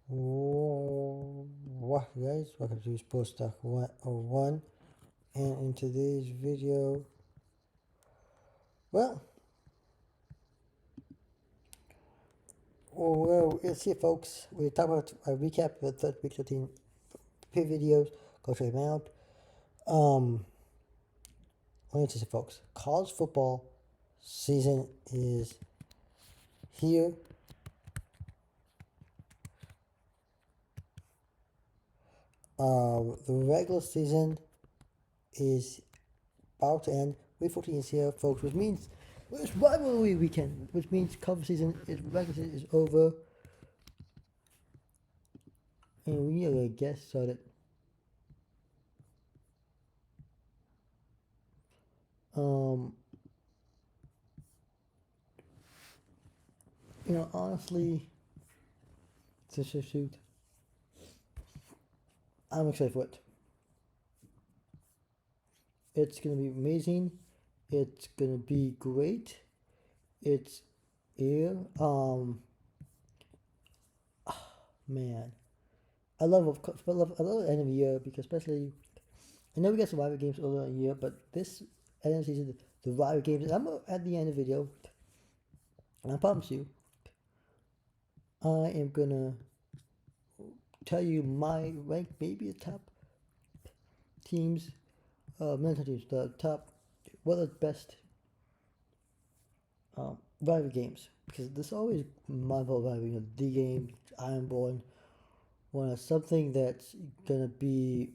What guys, welcome to Sports Talk 101, and in today's video, well, let's see folks, we talk about a recap of the third week 13 videos, go check them out. Let me just say folks, college football season is here. The regular season is about to end. Week 14 is here, folks, which means it's Rivalry Weekend, which means cover season is regular season is over, and we need to get started. Honestly, to shoot, I'm excited for it. It's gonna be amazing. It's gonna be great. It's here. Man, I love the end of the year because especially I know we got Survivor games earlier in the year, but this end of the season, the Survivor games, and I'm at the end of the video, and I promise you, I am gonna tell you my rank, maybe the top teams, mental teams, the top, what are the best rival games, because there's always multiple rival, D game, Ironborn, when something that's gonna be,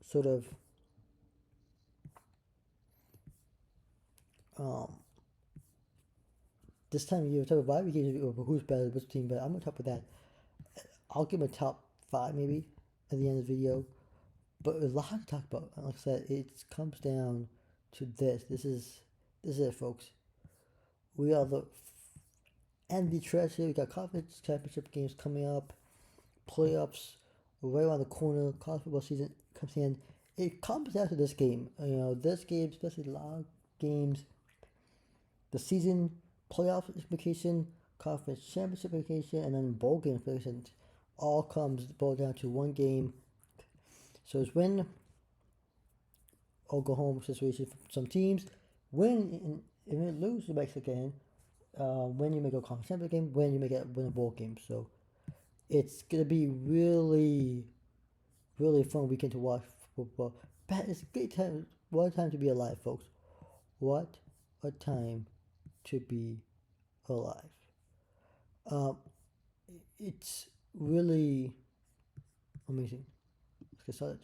sort of, um, this time of year, type of rival games, who's better, which team better. I'm on top of that. I'll give my top 5 maybe at the end of the video, but a lot to talk about. Like I said, it comes down to this. This is it, folks. We are the end the trash here. We got conference championship games coming up, playoffs right around the corner. College football season comes in. It comes down to this game. This game, especially a lot of games, the season playoff implication, conference championship implication, and then bowl game implication, all comes boiled down to one game. So it's win or go home situation for some teams. Win if you lose, you make the game. When you make a conference championship game, when you make win a bowl game. So it's gonna be really, really fun weekend to watch football. But it's a great time. What a time to be alive, folks. What a time to be alive. Um, it's really amazing. Let's get started.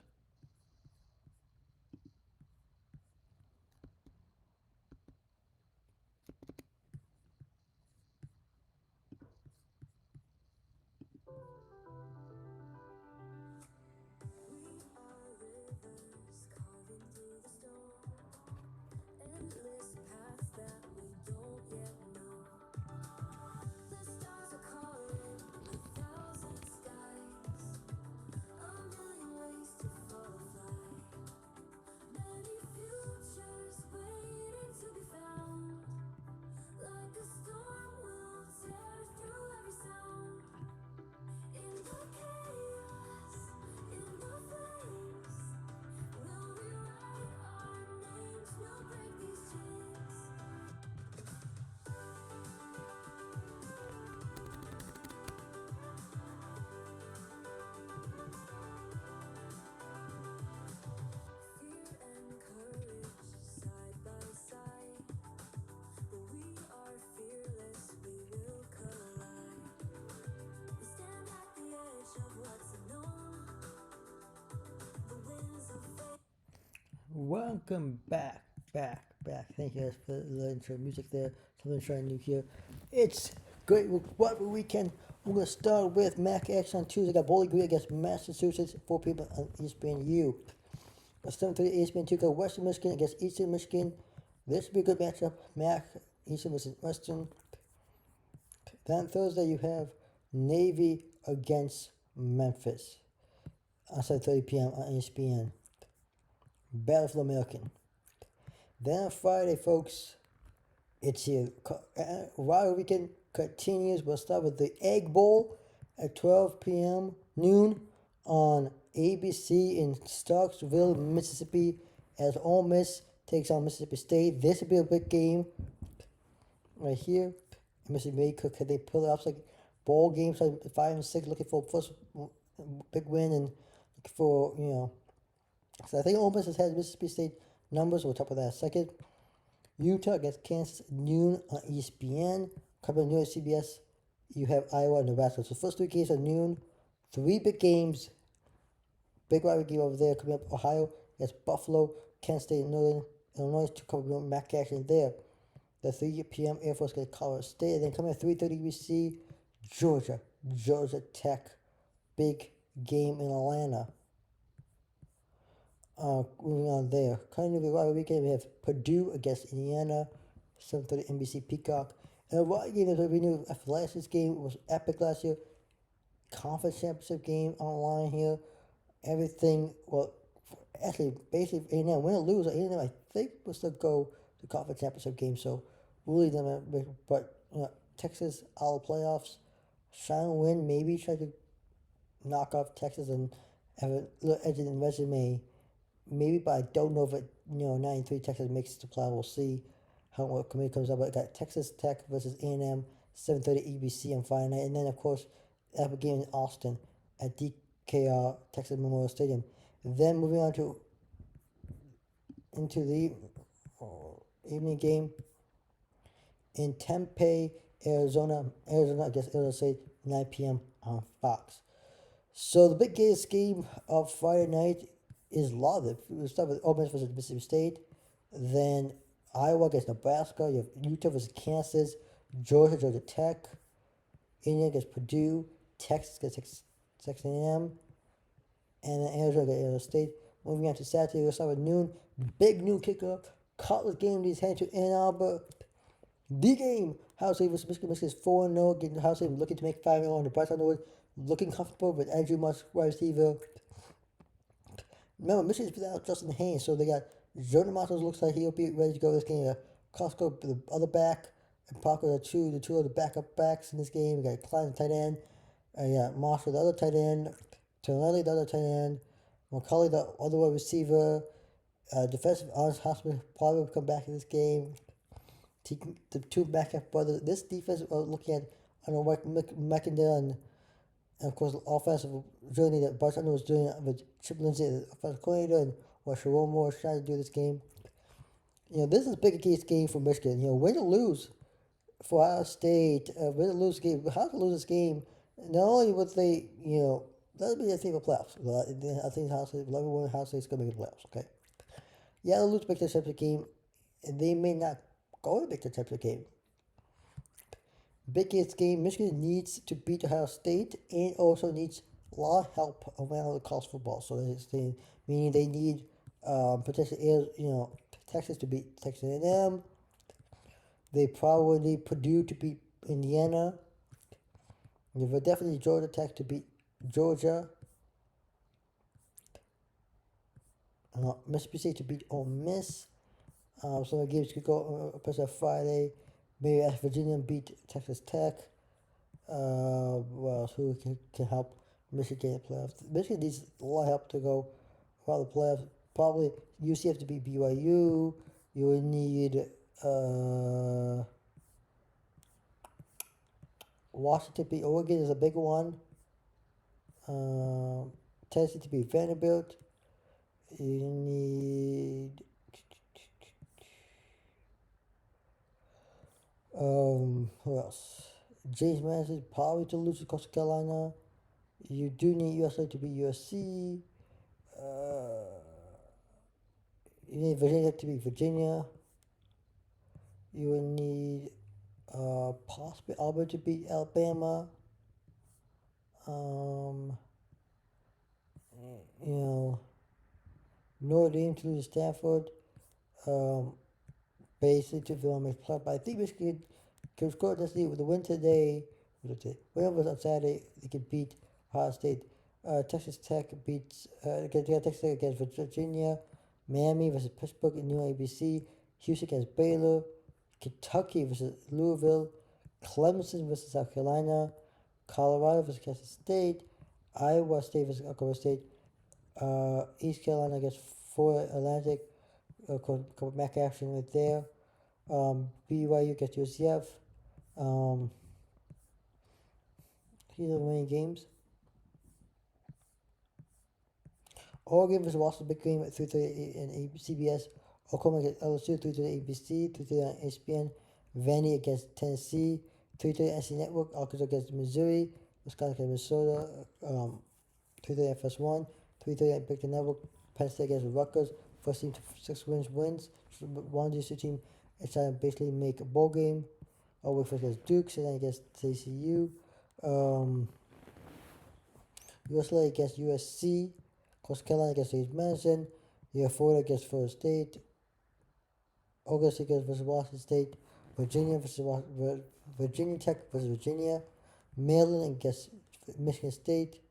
Welcome back. Thank you guys for the intro music there. Something trying new here. It's great what weekend. We're gonna start with Mac X on Tuesday. Got Bowling Green against Massachusetts. 4 people on ESPN U. At 7:30 ESPN 2 got Western Michigan against Eastern Michigan. This will be a good matchup. Mac Eastern versus Western. Then Thursday you have Navy against Memphis. On 7:30 p.m. on ESPN. Battle for the American. Then on Friday, folks, It's here. Rivalry Weekend continues. We'll start with the Egg Bowl at 12 p.m. noon on ABC in Starksville, Mississippi, as Ole Miss takes on Mississippi State. This will be a big game right here. Mississippi could they pull it off like bowl games like 5 and 6, looking for first big win and looking for So I think Ole Miss has had Mississippi State numbers. We'll talk about that in a second. Utah against Kansas noon on ESPN. Coming noon at CBS, you have Iowa and Nebraska. So first 3 games at noon. 3 big games. Big rivalry game over there coming up. Ohio against Buffalo. Kansas State and Northern Illinois. 2 MAC action there. The 3 p.m. Air Force against Colorado State. And then coming at 3:30 we see Georgia Tech. Big game in Atlanta. Moving on there. Kind of a weekend, we have Purdue against Indiana, 7:30 NBC Peacock. And a rivalry game that we knew after last year's game was epic last year. Conference championship game online here. Everything, well, actually, basically, A&M, win or lose, A&M, I think, will still go to conference championship game. So, really, but Texas out of the playoffs. Trying to win, maybe try to knock off Texas and have a little edge in the resume. Maybe, but I don't know if it, 93 Texas makes it to play. We'll see how what committee comes up. But I got Texas Tech versus A&M, 7:30 ABC on Friday night. And then, of course, I have a game in Austin at DKR, Texas Memorial Stadium. Then moving on into the evening game in Tempe, Arizona against Arizona State, 9 p.m. on Fox. So the biggest game of Friday night is love. We'll start with Ole Miss versus Mississippi State. Then Iowa against Nebraska. You have Utah versus Kansas. Georgia Tech. Indiana against Purdue. Texas against Texas A&M. And then Arizona against Arizona State. Moving on to Saturday, we'll start with noon. Big noon kickoff. College game is headed to Ann Arbor. The game. Ohio State versus Michigan. Michigan is 4-0. Getting Ohio State looking to make 5-0 on the Bryce Underwood. Looking comfortable with Andrew Musk, wide receiver. Remember, Michigan's without Justin Haynes, so they got Jordan Matos looks like he'll be ready to go this game. Costco, the other back, and Parker, the two of the backup backs in this game. We got Klein, the tight end. Marshall, the other tight end. Tonelli, the other tight end. McCulley, the other wide receiver. Defensive honest hospital probably will come back in this game. The 2 backup brothers. This defense, looking at, McIntyre and of course, the offensive journey that Bryce Underwood was doing with Chip Lindsey, the offensive coordinator, and what Sharon Moore is trying to do this game. This is a big game for Michigan. Win or lose for Ohio State, win or lose game. How to lose this game? Not only would they, that'll be a thing for playoffs. I think Ohio State's going to make the playoffs. Okay. Yeah, they'll lose to make the championship game, and they may not go to make the championship game. Biggest game, Michigan needs to beat Ohio State and also needs a lot of help around the college football. So meaning they need potentially Texas to beat Texas A&M. They probably need Purdue to beat Indiana. They will definitely need Georgia Tech to beat Georgia. Mississippi State to beat Ole Miss. Some of the games could go on Friday. Maybe ask Virginia beat Texas Tech. Well, who can help Michigan in the playoffs? Michigan needs a lot of help to go for the playoffs. Probably UCF to beat BYU. You would need Washington to beat Oregon is a big one. Tennessee to beat Vanderbilt. You need who else? James Madison probably to lose to Coastal Carolina. You do need USA to beat USC. You need Virginia to beat Virginia. You will need possibly Auburn to beat Alabama. Notre Dame to lose to Stanford. Basically to film make play, but I think Michigan can score this with the win today. Whenever on Saturday, they can beat Ohio State. Texas Tech beats Texas Tech against Virginia. Miami versus Pittsburgh in New ABC. Houston against Baylor. Kentucky versus Louisville, Clemson versus South Carolina, Colorado versus Kansas State, Iowa State versus Oklahoma State, East Carolina against Florida Atlantic, couple MAC action right there. BYU against UCF. These are the main games. Oregon versus Washington, big game at 3:30 in CBS. Oklahoma against LSU, 3:30 ABC, 3:30 on ESPN. Vandy against Tennessee, 3:30 NC Network. Arkansas against Missouri. Wisconsin against Minnesota, 3:30 FS1. 3:30 at Big Ten Network. Penn State against Rutgers. First team to 6 wins. One of these two teams is trying to basically make a bowl game. Wake Forest against Duke. Then against TCU. USLA against USC. Coastal Carolina against James Madison. You have Florida against Florida State. Oregon State versus Washington State. Virginia versus Virginia Tech versus Virginia. Maryland against Michigan State.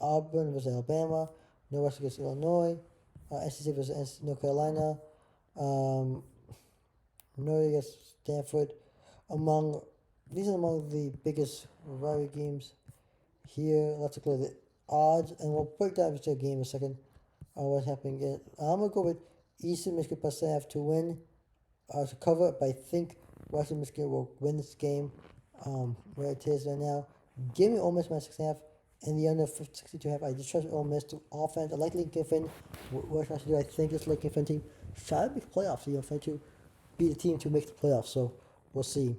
Auburn versus Alabama. Nebraska against Illinois. SEC versus North Carolina. Notre against Stanford. These are among the biggest rivalry games here. Let's look at the odds, and we'll break down each game in a second. What's happening again? I'm gonna go with Eastern Michigan plus half to win, to cover. But I think Western Michigan will win this game. Where it is right now. Give me Ole Miss minus 6.5 and the under 62.5. I just trust Ole Miss to offense. I like Lane Kiffin. What I should do? I think this Lane Kiffin team should make playoffs. Trying to be the team to make the playoffs. So we'll see.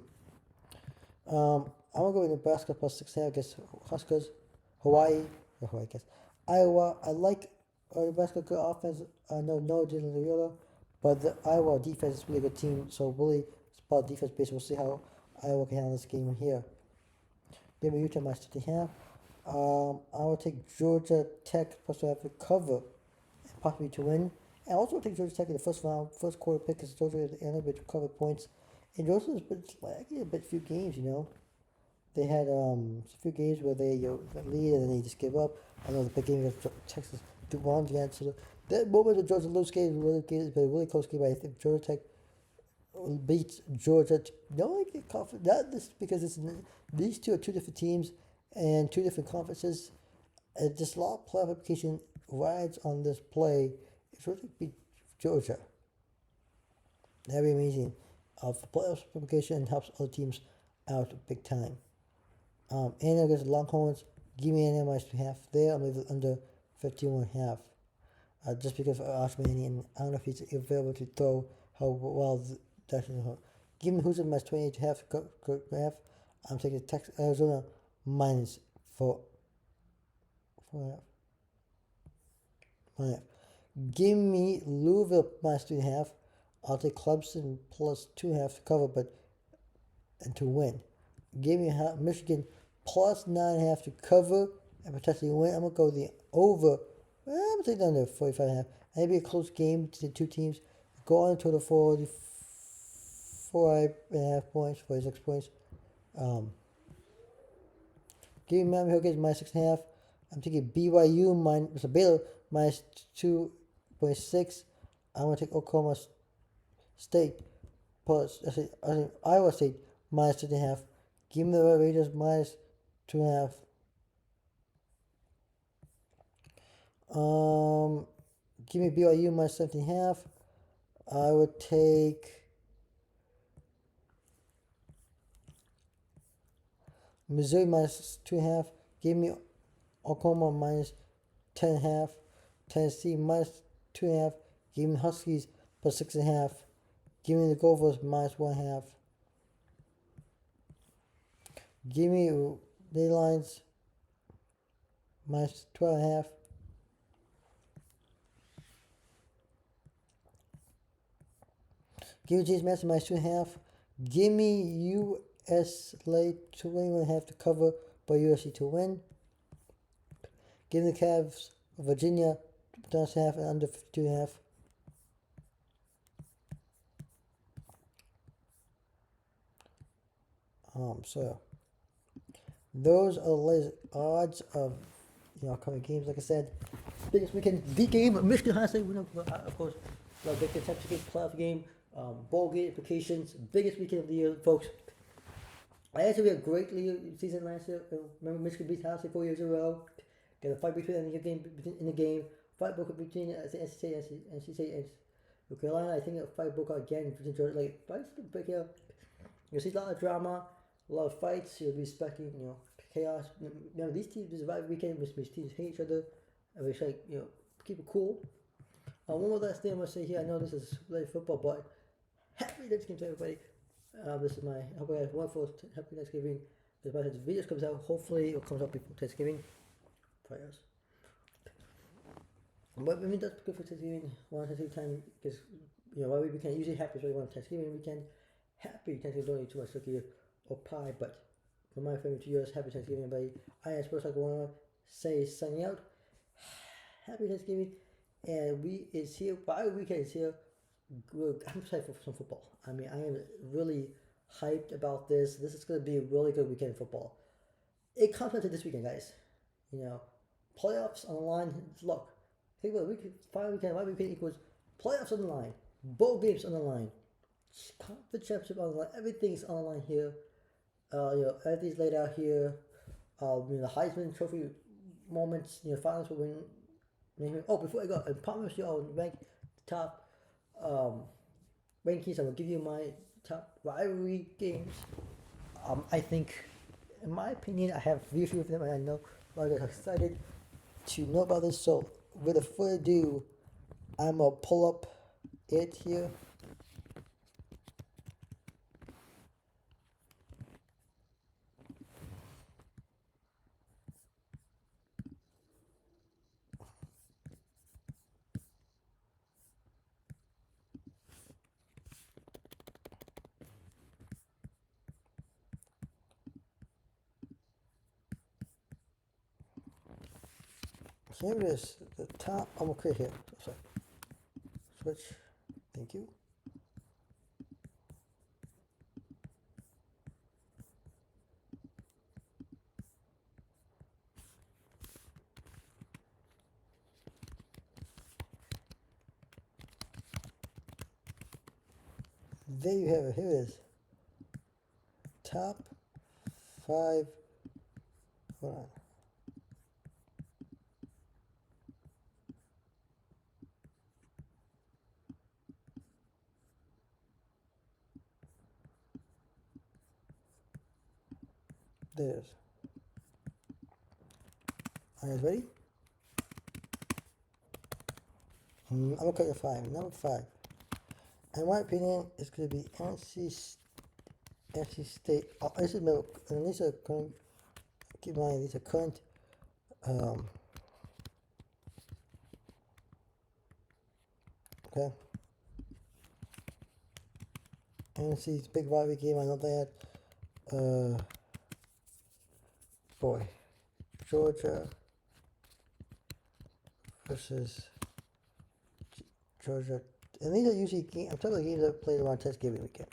I'm gonna go with Nebraska plus 6.5 against Huskers. Hawaii, I guess. Iowa, I like Nebraska good offense. No Dylan Loyola, but the Iowa defense is really a good team. So really, it's about defense based. We'll see how Iowa can handle this game here. Give me Utah minus 2.5. I will take Georgia Tech plus to have to cover and possibly to win. And I also take Georgia Tech in the first quarter pick because Georgia is a little bit to cover points. And Georgia's been lagging a few games, They had a few games where they lead and then they just give up. I know the big game against Texas took one again. So that moment of Georgia lose game was a really close game. I think Georgia Tech beats Georgia. Don't get confident. Not this because these two are two different teams and two different conferences. And just a lot of playoff application rides on this play. It's really beat Georgia. That'd be amazing. For playoff application and helps other teams out big time. And against the Longhorns, give me an minus 2.5 there. I'm leaving under 51.5. Just because of Arch Manning, and I don't know if he's available to throw how well that's going to give me Houston minus 28.5. I'm taking Texas Arizona minus 4.5. Give me Louisville minus 3.5. I'll take Clemson plus 2.5 to cover, and to win. Give me Michigan plus 9.5 to cover and potentially win. I'm gonna go the over. I'm gonna take down to 45.5. Maybe a close game to the two teams. Go on to the 45.5 points, 46 points. Give me Miami Hurricanes minus 6.5. I'm taking BYU Baylor minus 2.6. I'm gonna take Oklahoma State plus Iowa State minus 2.5. Give me the Red Raiders minus 2.5. Give me BYU minus 17.5. I would take Missouri minus 2.5. Give me Oklahoma minus 10.5. Tennessee minus 2.5. Give me Huskies plus 6.5. Give me the Gophers minus 1.5. Give me the Lions minus 12.5. Give me James Madison minus 2.5. Give me USLA 21.5 to cover, but USC to win. Give me the Cavs Virginia -1.5 and under 52.5. So those are the latest odds of upcoming games. Like I said, biggest weekend, the game, Michigan High State winner, of course, the Big Ten championship playoff game. Bowl game implications, biggest weekend of the year, folks. I actually had a great league season last year. Remember Michigan beat Tennessee 4 years in a row. Got a fight between in the game. Fight broke between NC State and North Carolina. I think a fight broke out again between Georgia. Like fights can break out. You'll see a lot of drama, a lot of fights. You'll be expecting chaos. Remember these teams, this Rivalry Weekend, which teams hate each other. And we like keep it cool. One more last thing I'm gonna say here. I know this is really football, but happy Thanksgiving to everybody. This is my. I hope you guys have a wonderful happy Thanksgiving. By the time this video comes out, hopefully it comes out before Thanksgiving. Prayers. But I mean that's good for Thanksgiving. One Thanksgiving time because Rivalry Weekend usually happens right around Thanksgiving weekend. Happy Thanksgiving, don't eat too much turkey or pie, but for my family to yours, happy Thanksgiving, everybody. I as Sports Like want to say signing out. Happy Thanksgiving, and Rivalry Weekend is here. I'm excited for some football. I mean, I am really hyped about this. This is going to be a really good weekend of football. It comes down to this weekend, guys. Playoffs on the line. Look, think about it. Final weekend, Rivalry Weekend equals playoffs on the line, bowl games on the line, conference championship on the line. Everything's on the line here. Everything's laid out here. The Heisman Trophy moments. Finals will win. Oh, before I go, I promise you I'll rank the top rankings. I will give you my top rivalry games. I think, in my opinion, I have very few of them, and I know a lot of guys are excited to know about this. So, without further ado, I'm gonna pull up it here. Here it is, the top. I'm okay here. Sorry. Switch. Thank you. There you have it. Here it is. Top 5. Hold on. There it is. Are you guys ready? I'm gonna cut your 5. Number 5. In my opinion, it's gonna be NC State. This is middle, and these are current. Keep in mind, these are current. Okay. NC's big rivalry game. I know that. Boy, Georgia versus Georgia, and these are usually games. I'm talking about games that are played around Thanksgiving weekend.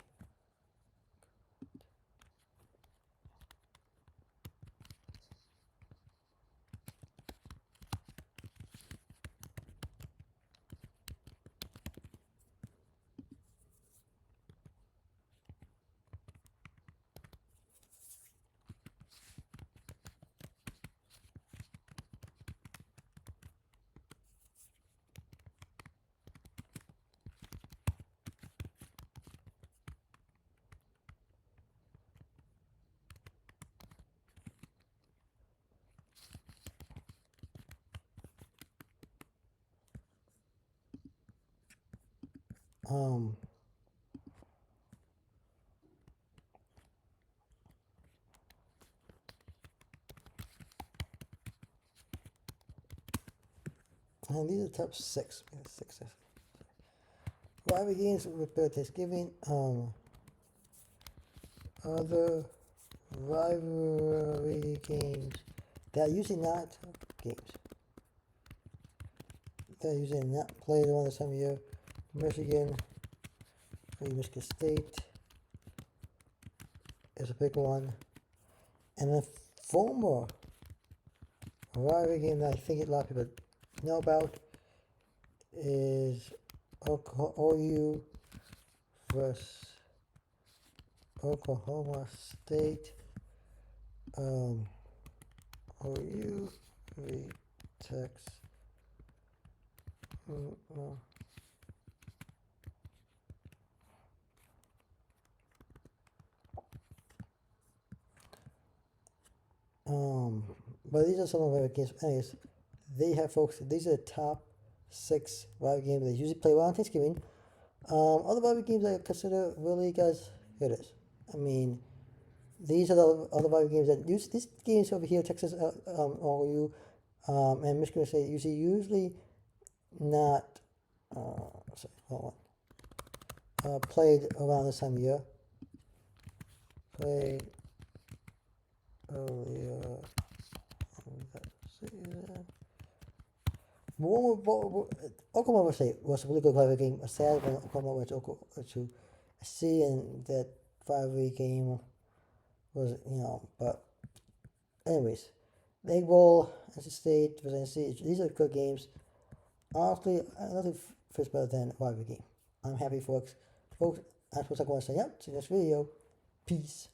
And these are top 6. Rivalry games with Thanksgiving. Other rivalry games that are usually not games. They're usually not played around this time of year. Michigan State is a big one. And a former rivalry game that I think a lot of people know about is OU versus Oklahoma State. OU Tex. But these are some of our games. Anyways, they have folks. These are the top 6 rivalry games they usually play around Thanksgiving. Other rivalry games I consider really, guys. Here it is. I mean, these are the other rivalry games that use these games over here. Texas, OU, and Michigan State usually not. Sorry, hold on. Played around this time of year. Played earlier. Oklahoma State was a really good rivalry game. A sad when Oklahoma went to a C, and that rivalry game was, but anyways, the Egg Bowl, NC State versus NC. These are good games. Honestly, nothing feels better than a rivalry game. I'm happy, folks. That's what I want to say. Yep, see this video. Peace.